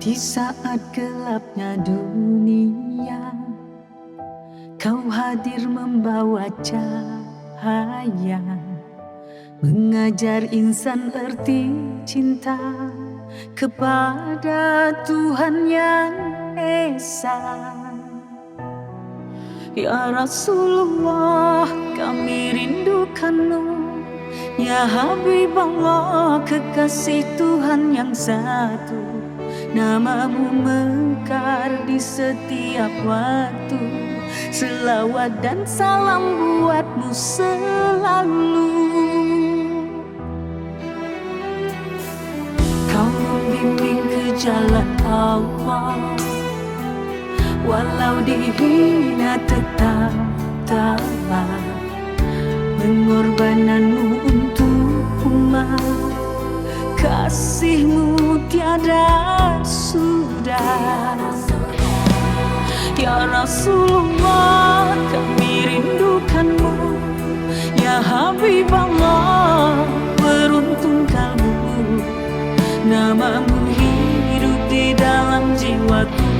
Di saat gelapnya dunia, Kau hadir membawa cahaya, mengajar insan erti cinta kepada Tuhan yang Esa. Ya Rasulullah, kami rindukanmu. Ya Habibullah, kekasih Tuhan yang satu. Namamu mekar di setiap waktu. Selawat dan salam buatmu selalu. Kau membimbing ke jalan Allah, walau dihina tetap tabah. Pengorbananmu untuk umat, kasihmu tiada sudah. Ya Rasulullah, kami rindukanmu. Ya Habibullah, beruntung kalbu. Namamu hidup di dalam jiwaku.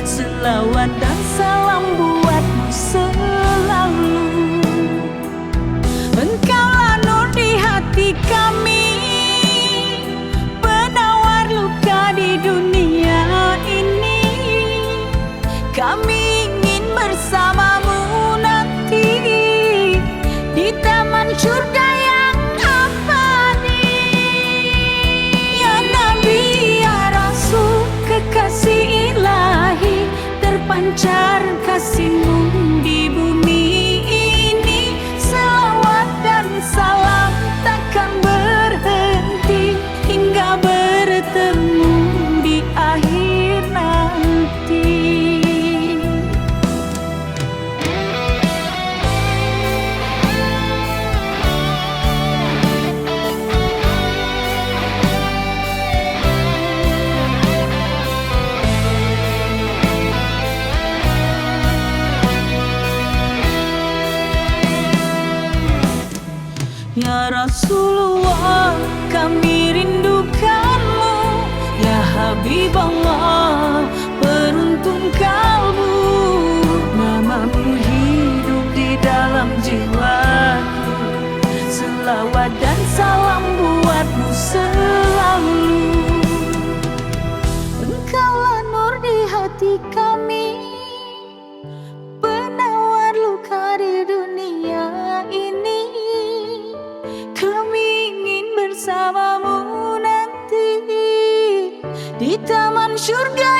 Selawat dan salam buatmu selalu. Engkaulah nur di hati kami, penawar luka di dunia ini. Kami ingin bersamamu nanti di taman surga yang abadi. Ya Nabi, ya Rasul, kekasih ilahi, terpancar kasihmu di bumi ini. Selawat dan salam takkan berhenti hingga bertemu di akhir nanti. Ya Rasulullah, kami rindukanmu. Ya Habibullah, beruntung kalbu. Namamu hidup di dalam jiwaku. Selawat dan salam buatmu selalu. Engkaulah nur di hati kami, penawar luka di dunia ini. Kami ingin bersamamu nanti di taman surga